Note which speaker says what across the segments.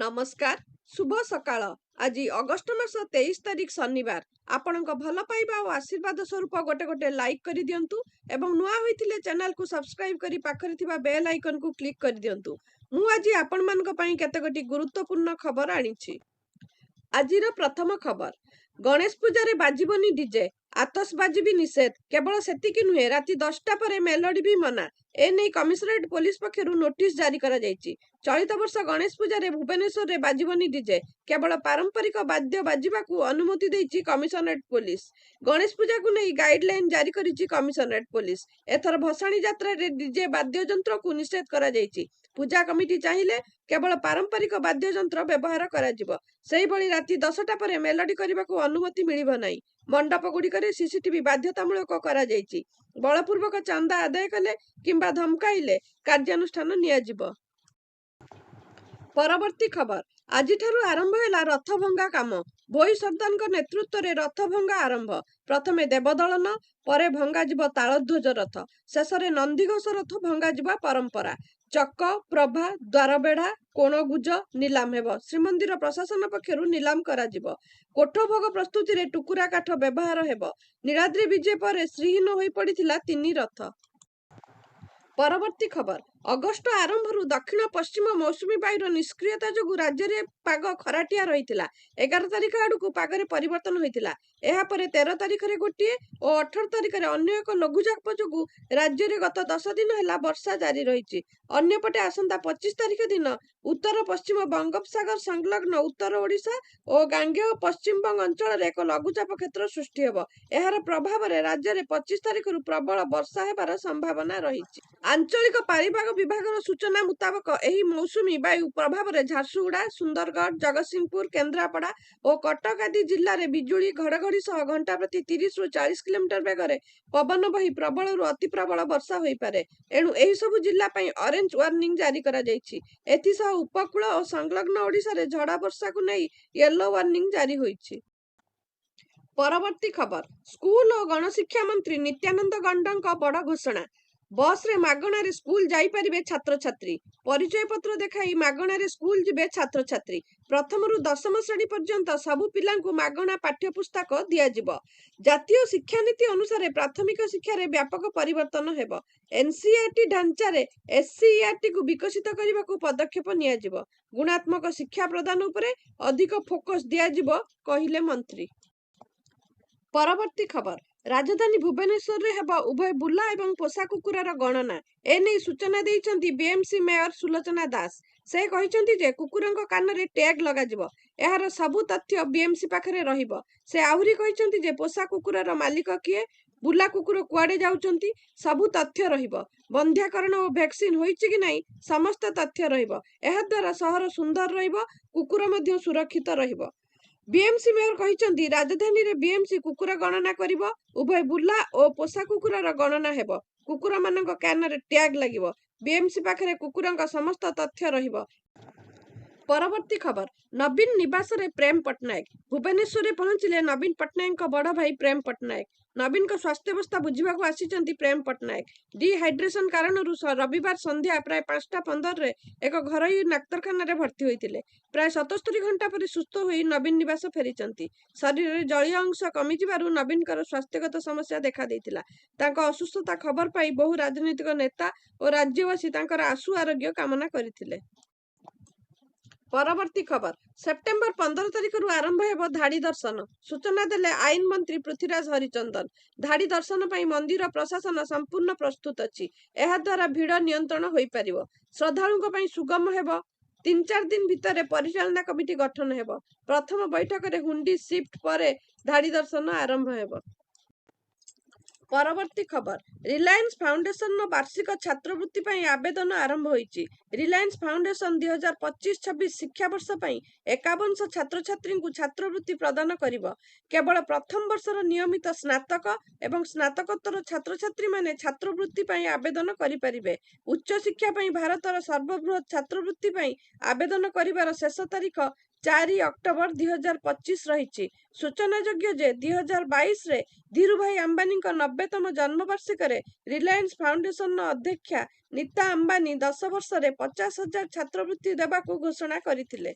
Speaker 1: नमस्कार शुभ सकाळ। आज अगस्ट मास 23 तारीख शनिवार। आपण भल पाइबा और आशीर्वाद स्वरूप गोटे गोटे लाइक कर दिंतु एवं नुआ होइथिले चैनल को सब्सक्राइब करी पाखरे थिबा बेल आइकन को क्लिक कर दिंतु। मु आज आपण मानक पई केतेगोटी गुरुत्वपूर्ण खबर आनिछि। आजिर प्रथम खबर, गणेश पूजा बाजिबनी डीजे, आतसबाजी भी निषेध। केवल सेतिकी नुहे, राति 10टा पर मेलोडी भी मना। एने कमिशनरेट पुलिस पक्षरु नोटिस जारी करा जायछि। चलित वर्ष गणेश पूजा भुवनेश्वर रे बाजिबनी डीजे, केवल पारंपरिक वाद्य बाजिबाकू अनुमति देछि कमिशनरेट पुलिस। गणेश पूजा को नहीं गाइडलाइन जारी करिछि कमिशनरेट पुलिस। एथर भसाणी यात्रा रे डीजे वाद्य यंत्र को निषेध करा जायछि। पूजा कमिटी चाहिए केवल पारंपरिक वाद्य यंत्र व्यवहार करा जिवो। सेही भली राति 10टा पर मेलोडी करबाकू अनुमति मिलिबो नाही। मंडप गुड़िकर सीसीटीवी बाध्यतामूलक करा जायछि। बलपूर्वक चांदा आदाय कले किंबा धमकाइले कार्यानुष्ठान नियाजिबो। परवर्ती खबर, आज आरंभ है रथ भंगा काम। भोई सरदार नेतृत्व में रथ भंगा आरंभ। प्रथमे देवदलन, परे भंगा जीव तालध्वज रथ, शेष में नंदीघोष रथ भंगा जीवा परंपरा। चक, प्रभा, द्वारबेढ़ा, कोणगुज नीलाम हेब। श्रीमंदिर प्रशासन पक्षरु नीलाम करा जिवो। कोठभोग प्रस्तुति रे टुकुरा काठ व्यवहार हेब। नीलाद्री विजय पर श्रीहीन होई पड़िथिला 3 रथ। परवर्ती खबर, अगस्ट आरंभरू दक्षिण पश्चिम मौसुमी वायुर निष्क्रियता जोगु राज्य में पाग खराटिया रही। 11 तारिख आड़ू पागरे परिवर्तन होता। यापर 13 तारिख में गोटे और 18 तारिख में अन्य एक लघुचाप जोगु राज्य में गत 10 दिन है वर्षा जारी रही। अन्यपटे आसंता 25 तारिख दिन उत्तर पश्चिम बंगोपसागर संलग्न उत्तर ओडिशा और गांगेय पश्चिम बंग अंचल एक लघुचाप क्षेत्र सृष्टि हेब। यार प्रभाव में राज्य में 25 तारिख प्रबल वर्षा हेबार संभावना रही। आंचलिक पारिपाग विभाग सूचना मुताबक एही मौसुमी वायु प्रभाव में झारसुगुड़ा, सुंदरगढ़, जगतसिंहपुर, केन्द्रापड़ा और कटक आदि जिले में बिजुली घड़घड़ी सह घंटा प्रति 30 ରୁ 40 किलोमीटर बेगर पवन बही प्रबल ରୁ अति प्रबल वर्षा हो पारे। एणु एही सबु जिला पई ऑरेंज वार्निंग जारी करा जायछि। एथिसह उपकूल और संलग्न ओडिशा रे झड़ा वर्षा को नहीं येलो वार्निंग जारी होइछि। परवर्ती खबर, स्कूल और गणशिक्षा मंत्री नित्यानंद गंडक बड़ घोषणा। बस रे मागणार स्कूल जाई परिबे छात्र छात्री। परिचय पत्र देखाई मागणार स्कूल जिबे छात्र छात्री। प्रथम रु 10म श्रेणी पर्यंत सबु पिलांकु मागणा पाठ्यपुस्तक दिया जिवो। जातीय शिक्षा नीति अनुसार प्राथमिक शिक्षा रे व्यापक परिवर्तन हेबो। एनसीईआरटी ढांचा रे एससीईआरटी को विकसित करने को पदक्षेप निया जिवो। गुणात्मक शिक्षा प्रदान उपरे अधिक फोकस दिया जिवो कहिले मंत्री। परवर्ती खबर, राजधानी भुवनेश्वर हेब उभय बुला एवं पोषा कुकुरार गणना। एने सूचना देइचंती बीएमसी मेयर सुलोचना दास। से कहिचंती जे कुकुरंक कान रे टैग लगा जिवो। एहार सबु तथ्य बीएमसी पाखरे रहिबो। से आहुरी कहिचंती जे पोषा कुकुरार मालिक किए, बुला कुकुर कुआडे जाउचंती, सबु तथ्य रहिबो। बंध्याकरण और वैक्सीन होइछि कि नाही समस्त तथ्य रहिबो। एहा द्वारा शहर सुंदर रहिबो, कुकुर मध्य सुरक्षित रहिबो। बीएमसी मेयर कहिचंती राजधानी रे बीएमसी कुकुर गणना करिबो। उभय बुला और पोषा कुकुरार गणना हेबो। कुकुर मानक कान रे टैग लागिबो। बीएमसी पाखरे कुकुरंक समस्त तथ्य रहिबो। परवर्ती खबर, नवीन निवास रे प्रेम पटनायक। भुवनेश्वर रे पहुंचिले नवीन पटनायक बड़ भाई प्रेम पटनायक। नवीन को स्वास्थ्य अवस्था बुझा आसीचंती प्रेम पटनायक। डिहाइड्रेशन कारण रविवार संध्या प्राय 5:15 रे एक घरोई डाक्तरखाना रे भर्ती होइतिले। प्राय 77 घंटा पर सुस्थ होई नवीन निवास फेरिचंती। शरीर रे जलीय अंश कमी जिबारु नवीन कर स्वास्थ्यगत समस्या देखा देइतिला। तांको असुस्थता खबर पाई बहु राजनीतिक नेता और राज्यवासी तांकर आशु आरोग्य कामना करिथिले। परवर्ती खबर, सेप्टेम्बर 15 तारिख आरंभ हेब धाड़ी दर्शन। सूचना देले आईन मंत्री पृथ्वीराज हरिचंदन। धाड़ी दर्शन पई मंदिर प्रशासन संपूर्ण प्रस्तुत अछि। एहा द्वारा भीड़ नियंत्रण होई परिबो। श्रद्धालुक पई सुगम हेब। 3-4 दिन भितर परिचालना कमिटी गठन हेब। प्रथम बैठक रे हुंडी शिफ्ट परे धाड़ी दर्शन आरंभ हेब। परवर्ती खबर, रिलायंस फाउंडेशन वार्षिक छात्रवृत्ति पई आवेदन आरंभ होईची। रिलायंस फाउंडेशन 2025-26 शिक्षा वर्ष पई 51 छात्र छात्री को छात्रवृत्ति प्रदान करिबो। केवल प्रथम वर्षर नियमित स्नातक एवं स्नातकोत्तर छात्र छात्री माने छात्रवृत्ति पई आवेदन करि परिबे। उच्च शिक्षा पई भारतर सर्वबृहत छात्रवृत्ति पई आवेदन करिवार शेष तारीख 4 अक्टोबर 2025 रही। सूचनायोग्य जे 2022 रे धीरुभाई अंबानी 90तम जन्मवार्षिक रिलायंस फाउंडेशन अध्यक्षा नीता अंबानी 10 वर्ष रे 50,000 छात्रवृत्ति देबाकू घोषणा करथिले।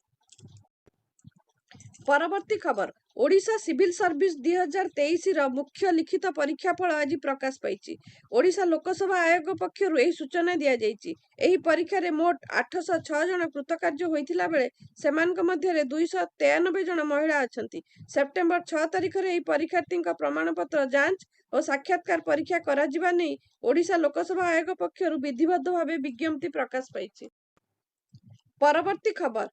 Speaker 1: ପରବର୍ତ୍ତୀ ଖବର ଓଡ଼ିଶା ସିଭିଲ ସର୍ଭିସ 2023 ମୁଖ୍ୟ ଲିଖିତ ପରୀକ୍ଷା ଫଳ ଆଜି ପ୍ରକାଶ ପାଇଛି। ଓଡ଼ିଶା ଲୋକସଭା ଆୟୋଗ ପକ୍ଷରୁ ଏହି ସୂଚନା ଦିଆଯାଇଛି। ଏହି ପରୀକ୍ଷାରେ ମୋଟ 806 ଜଣ କୃତକାର୍ଯ୍ୟ ହୋଇଥିଲା ବେଳେ ସେମାନଙ୍କ ମଧ୍ୟରେ 293 ଜଣ ମହିଳା ଅଛନ୍ତି। ସେପ୍ଟେମ୍ବର 6 ତାରିଖରେ ଏହି ପରୀକ୍ଷାର୍ଥୀଙ୍କ ପ୍ରମାଣପତ୍ର ଯାଞ୍ଚ ଓ ସାକ୍ଷାତକାର ପରୀକ୍ଷା କରାଯିବା ନେଇ ଓଡ଼ିଶା ଲୋକସଭା ଆୟୋଗ ପକ୍ଷରୁ ବିଧିବଦ୍ଧ ଭାବେ ବିଜ୍ଞପ୍ତି ପ୍ରକାଶ ପାଇଛି। ପରବର୍ତ୍ତୀ ଖବର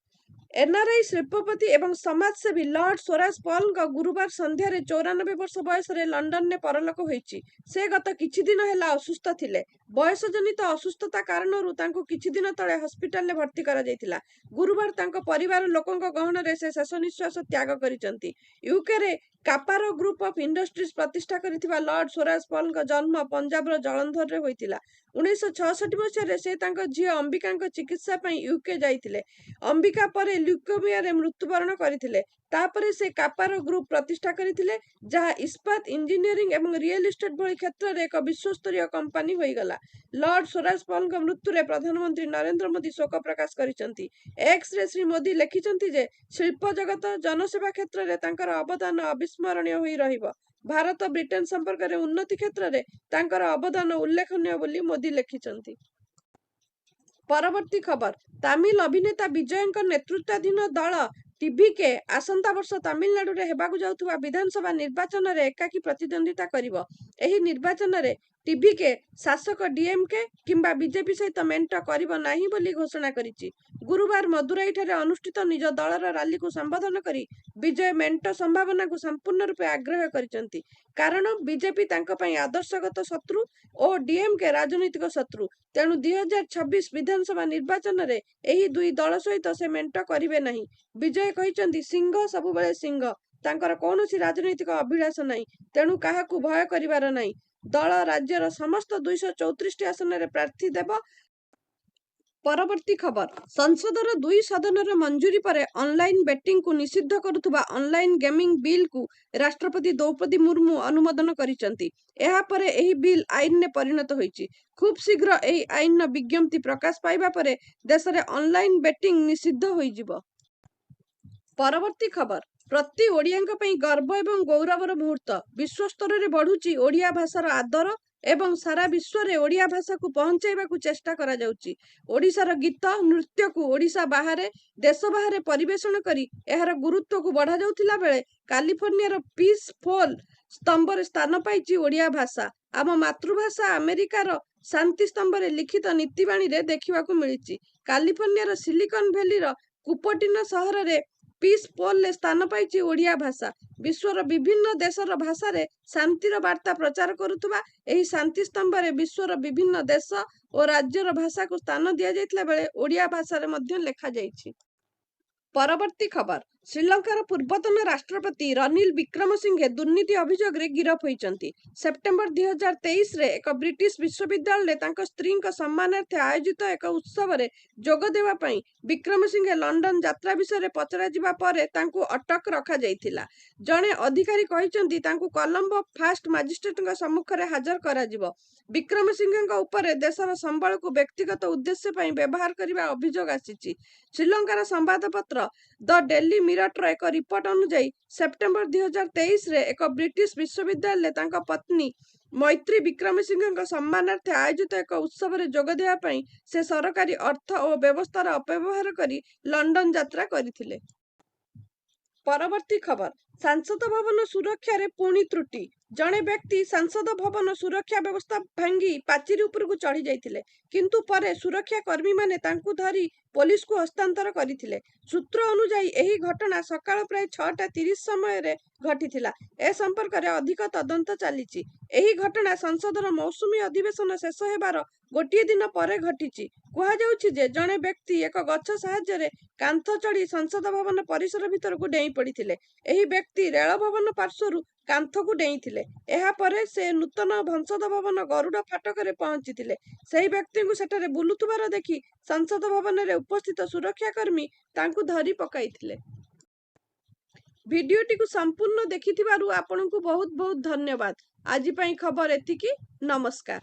Speaker 1: ଏନ୍ଆର୍ଆଇ ଶିଳ୍ପପତି ଏବଂ ସମାଜସେବୀ ଲର୍ଡ ସ୍ୱରାଜ ପଲ୍ଙ୍କ ଗୁରୁବାର ସନ୍ଧ୍ୟାରେ 94 ବର୍ଷ ବୟସରେ ଲଣ୍ଡନରେ ପରଲୋକ ହୋଇଛି। ସେ ଗତ କିଛି ଦିନ ହେଲା ଅସୁସ୍ଥ ଥିଲେ। ବୟସଜନିତ ଅସୁସ୍ଥତା କାରଣରୁ ତାଙ୍କୁ କିଛି ଦିନ ତଳେ ହସ୍ପିଟାଲରେ ଭର୍ତ୍ତି କରାଯାଇଥିଲା। ଗୁରୁବାର ତାଙ୍କ ପରିବାର ଲୋକଙ୍କ ଗହଣରେ ସେ ଶେଷ ନିଶ୍ୱାସ ତ୍ୟାଗ କରିଛନ୍ତି। ୟୁକେରେ କାପାରୋ ଗ୍ରୁପ ଅଫ୍ ଇଣ୍ଡଷ୍ଟ୍ରିଜ ପ୍ରତିଷ୍ଠା କରିଥିବା ଲର୍ଡ ସ୍ୱରାଜ ପଲ୍ଙ୍କ ଜନ୍ମ ପଞ୍ଜାବର ଜଳନ୍ଧରରେ ହୋଇଥିଲା। 1966 ମସିହାରେ ସେ ତାଙ୍କ ଝିଅ ଅମ୍ବିକାଙ୍କ ଚିକିତ୍ସା ପାଇଁ ୟୁକେ ଯାଇଥିଲେ। ଅମ୍ବିକା ପରେ ଲ୍ୟୁକେମିଆରେ ମୃତ୍ୟୁବରଣ କରିଥିଲେ। ତାପରେ ସେ କାପାରୋ ଗ୍ରୁପ ପ୍ରତିଷ୍ଠା କରିଥିଲେ, ଯାହା ଇସ୍ପାତ, ଇଞ୍ଜିନିୟରିଂ ଏବଂ ରିଏଲ ଇଷ୍ଟେଟ୍ ଭଳି କ୍ଷେତ୍ରରେ ଏକ ବିଶ୍ୱସ୍ତରୀୟ କମ୍ପାନୀ ହୋଇଗଲା। ଲର୍ଡ ସ୍ୱରାଜ ପଲ୍ଙ୍କ ମୃତ୍ୟୁରେ ପ୍ରଧାନମନ୍ତ୍ରୀ ନରେନ୍ଦ୍ର ମୋଦି ଶୋକ ପ୍ରକାଶ କରିଛନ୍ତି। ଏକ୍ସରେ ଶ୍ରୀ ମୋଦି ଲେଖିଛନ୍ତି ଯେ ଶିଳ୍ପ ଜଗତ, ଜନସେବା କ୍ଷେତ୍ରରେ ତାଙ୍କର ଅବଦାନ ଅବିସ୍ମରଣୀୟ ହୋଇ ରହିବ। ଭାରତ ବ୍ରିଟେନ ସମ୍ପର୍କରେ ଉନ୍ନତି କ୍ଷେତ୍ରରେ ତାଙ୍କର ଅବଦାନ ଉଲ୍ଲେଖନୀୟ ବୋଲି ମୋଦି ଲେଖିଛନ୍ତି। ପରବର୍ତ୍ତୀ ଖବର ତାମିଲ ଅଭିନେତା ବିଜୟଙ୍କ ନେତୃତ୍ୱାଧୀନ ଦଳ ଟିଭିକେ ଆସନ୍ତା ବର୍ଷ ତାମିଲନାଡୁରେ ହେବାକୁ ଯାଉଥିବା ବିଧାନସଭା ନିର୍ବାଚନରେ ଏକାକୀ ପ୍ରତିଦ୍ୱନ୍ଦ୍ୱିତା କରିବ। ଏହି ନିର୍ବାଚନରେ ଟିଭିକେ ଶାସକ ଡିଏମକେ କିମ୍ବା ବିଜେପି ସହିତ ମେଣ୍ଟ କରିବ ନାହିଁ ବୋଲି ଘୋଷଣା କରିଛି। ଗୁରୁବାର ମଦୁରାଇଠାରେ ଅନୁଷ୍ଠିତ ନିଜ ଦଳର ରାଲିକୁ ସମ୍ବୋଧନ କରି ବିଜୟ ମେଣ୍ଟ ସମ୍ଭାବନାକୁ ସମ୍ପୂର୍ଣ୍ଣ ରୂପେ ଆଗ୍ରାହ୍ୟ କରିଛନ୍ତି। କାରଣ ବିଜେପି ତାଙ୍କ ପାଇଁ ଆଦର୍ଶଗତ ଶତ୍ରୁ ଓ ଡିଏମକେ ରାଜନୈତିକ ଶତ୍ରୁ। ତେଣୁ 2026 ବିଧାନସଭା ନିର୍ବାଚନରେ ଏହି ଦୁଇ ଦଳ ସହିତ ସେ ମେଣ୍ଟ କରିବେ ନାହିଁ। ବିଜୟ କହିଛନ୍ତି, ସିଂହ ସବୁବେଳେ ସିଂହ, ତାଙ୍କର କୌଣସି ରାଜନୈତିକ ଅଭିଳାଷ ନାହିଁ, ତେଣୁ କାହାକୁ ଭୟ କରିବାର ନାହିଁ। ଦଳ ରାଜ୍ୟର ସମସ୍ତ 234ଟି ଆସନରେ ପ୍ରାର୍ଥୀ ଦେବ। ପରବର୍ତ୍ତୀ ଖବର ସଂସଦର ଦୁଇ ସଦନର ମଞ୍ଜୁରୀ ପରେ ଅନଲାଇନ ବେଟିଂକୁ ନିଷିଦ୍ଧ କରୁଥିବା ଅନଲାଇନ ଗେମିଂ ବିଲ୍କୁ ରାଷ୍ଟ୍ରପତି ଦ୍ରୌପଦୀ ମୁର୍ମୁ ଅନୁମୋଦନ କରିଛନ୍ତି। ଏହାପରେ ଏହି ବିଲ୍ ଆଇନରେ ପରିଣତ ହୋଇଛି। ଖୁବ୍ ଶୀଘ୍ର ଏହି ଆଇନର ବିଜ୍ଞପ୍ତି ପ୍ରକାଶ ପାଇବା ପରେ ଦେଶରେ ଅନଲାଇନ ବେଟିଂ ନିଷିଦ୍ଧ ହୋଇଯିବ। ପରବର୍ତ୍ତୀ ଖବର ପ୍ରତି ଓଡ଼ିଆଙ୍କ ପାଇଁ ଗର୍ବ ଏବଂ ଗୌରବର ମୁହୂର୍ତ୍ତ। ବିଶ୍ୱସ୍ତରରେ ବଢୁଛି ଓଡ଼ିଆ ଭାଷାର ଆଦର ଏବଂ ସାରା ବିଶ୍ୱରେ ଓଡ଼ିଆ ଭାଷାକୁ ପହଞ୍ଚାଇବାକୁ ଚେଷ୍ଟା କରାଯାଉଛି। ଓଡ଼ିଶାର ଗୀତ, ନୃତ୍ୟକୁ ଓଡ଼ିଶା ବାହାରେ, ଦେଶ ବାହାରେ ପରିବେଷଣ କରି ଏହାର ଗୁରୁତ୍ୱକୁ ବଢ଼ାଯାଉଥିଲା ବେଳେ କାଲିଫର୍ଣ୍ଣିଆର ପିସ୍ ଫୋଲ ସ୍ତମ୍ଭରେ ସ୍ଥାନ ପାଇଛି ଓଡ଼ିଆ ଭାଷା। ଆମ ମାତୃଭାଷା ଆମେରିକାର ଶାନ୍ତି ସ୍ତମ୍ଭରେ ଲିଖିତ ନୀତିବାଣୀରେ ଦେଖିବାକୁ ମିଳିଛି। କାଲିଫର୍ଣ୍ଣିଆର ସିଲିକନ ଭ୍ୟାଲିର କୁପଟିନୋ ସହରରେ ପିସ୍ ପୋଲରେ ସ୍ଥାନ ପାଇଛି ଓଡ଼ିଆ ଭାଷା। ବିଶ୍ୱର ବିଭିନ୍ନ ଦେଶର ଭାଷାରେ ଶାନ୍ତିର ବାର୍ତ୍ତା ପ୍ରଚାର କରୁଥିବା ଏହି ଶାନ୍ତି ସ୍ତମ୍ଭରେ ବିଶ୍ୱର ବିଭିନ୍ନ ଦେଶ ଓ ରାଜ୍ୟର ଭାଷାକୁ ସ୍ଥାନ ଦିଆଯାଇଥିଲା ବେଳେ ଓଡ଼ିଆ ଭାଷାରେ ମଧ୍ୟ ଲେଖାଯାଇଛି। ପରବର୍ତ୍ତୀ ଖବର ଶ୍ରୀଲଙ୍କାର ପୂର୍ବତନ ରାଷ୍ଟ୍ରପତି ରନିଲ ବିକ୍ରମସିଂଘେ ଦୁର୍ନୀତି ଅଭିଯୋଗରେ ଗିରଫ ହୋଇଛନ୍ତି। ସେପ୍ଟେମ୍ବର 2023ରେ ଏକ ବ୍ରିଟିଶ ବିଶ୍ୱବିଦ୍ୟାଳୟରେ ତାଙ୍କ ସ୍ତ୍ରୀଙ୍କ ସମ୍ମାନାର୍ଥେ ଆୟୋଜିତ ଏକ ଉତ୍ସବରେ ଯୋଗ ଦେବା ପାଇଁ ବିକ୍ରମସିଂଘେ ଲଣ୍ଡନ ଯାତ୍ରା ବିଷୟରେ ପଚରାଯିବା ପରେ ତାଙ୍କୁ ଅଟକ ରଖାଯାଇଥିଲା। ଜଣେ ଅଧିକାରୀ କହିଛନ୍ତି ତାଙ୍କୁ କଲମ୍ବୋ ଫାଷ୍ଟ ମାଜିଷ୍ଟ୍ରେଟଙ୍କ ସମ୍ମୁଖରେ ହାଜର କରାଯିବ। ବିକ୍ରମସିଂଘେଙ୍କ ଉପରେ ଦେଶର ସମ୍ବଳକୁ ବ୍ୟକ୍ତିଗତ ଉଦ୍ଦେଶ୍ୟ ପାଇଁ ବ୍ୟବହାର କରିବା ଅଭିଯୋଗ ଆସିଛି। ଶ୍ରୀଲଙ୍କାର ସମ୍ବାଦପତ୍ର ଦ ଡେଲି ମିରରର ଏକ ରିପୋର୍ଟ ଅନୁଯାୟୀ ସେପ୍ଟେମ୍ବର 2023ରେ ଏକ ବ୍ରିଟିଶ ବିଶ୍ୱବିଦ୍ୟାଳୟରେ ତାଙ୍କ ପତ୍ନୀ ମୈତ୍ରୀ ବିକ୍ରମସିଂଘେଙ୍କ ସମ୍ମାନାର୍ଥେ ଆୟୋଜିତ ଏକ ଉତ୍ସବରେ ଯୋଗ ଦେବା ପାଇଁ ସେ ସରକାରୀ ଅର୍ଥ ଓ ବ୍ୟବସ୍ଥାର ଅପବ୍ୟବହାର କରି ଲଣ୍ଡନ ଯାତ୍ରା କରିଥିଲେ। ପରବର୍ତ୍ତୀ ଖବର ସାଂସଦ ଭବନ ସୁରକ୍ଷାରେ ପୁଣି ତ୍ରୁଟି। ଜଣେ ବ୍ୟକ୍ତି ସାଂସଦ ଭବନ ସୁରକ୍ଷା ବ୍ୟବସ୍ଥା ଭାଙ୍ଗି ପାଚେରୀ ଉପରକୁ ଚଢ଼ି ଯାଇଥିଲେ, କିନ୍ତୁ ପରେ ସୁରକ୍ଷା କର୍ମୀମାନେ ତାଙ୍କୁ ଧରି ପୋଲିସକୁ ହସ୍ତାନ୍ତର କରିଥିଲେ। ସୂତ୍ର ଅନୁଯାୟୀ ଏହି ଘଟଣା ସକାଳ ପ୍ରାୟ 6:30 ସମୟରେ ଘଟିଥିଲା। ଏ ସମ୍ପର୍କରେ ଅଧିକ ତଦନ୍ତ ଚାଲିଛି। ଏହି ଘଟଣା ସଂସଦର ମୌସୁମୀ ଅଧିବେଶନ ଶେଷ ହେବାର ଗୋଟିଏ ଦିନ ପରେ ଘଟିଛି। କୁହାଯାଉଛି ଯେ ଜଣେ ବ୍ୟକ୍ତି ଏକ ଗଛ ସାହାଯ୍ୟରେ କାନ୍ଥ ଚଢ଼ି ସଂସଦ ଭବନ ପରିସର ଭିତରକୁ ଡେଇଁ ପଡ଼ିଥିଲେ। ଏହି ବ୍ୟକ୍ତି ରେଳ ଭବନ ପାର୍ଶ୍ୱରୁ କାନ୍ଥକୁ ଡେଇଁଥିଲେ। ଏହାପରେ ସେ ନୂତନ ସଂସଦ ଭବନ ଗରୁଡ଼ ଫାଟକରେ ପହଞ୍ଚିଥିଲେ। ସେହି ବ୍ୟକ୍ତିଙ୍କୁ ସେଠାରେ ବୁଲୁଥିବାର ଦେଖି ସଂସଦ ଭବନରେ ଉପସ୍ଥିତ ସୁରକ୍ଷାକର୍ମୀ ତାଙ୍କୁ ଧରି ପକାଇଥିଲେ। ଭିଡିଓଟିକୁ ସମ୍ପୂର୍ଣ୍ଣ ଦେଖିଥିବାରୁ ଆପଣଙ୍କୁ ବହୁତ ବହୁତ ଧନ୍ୟବାଦ। ଆଜି ପାଇଁ ଖବର ଏତିକି। ନମସ୍କାର।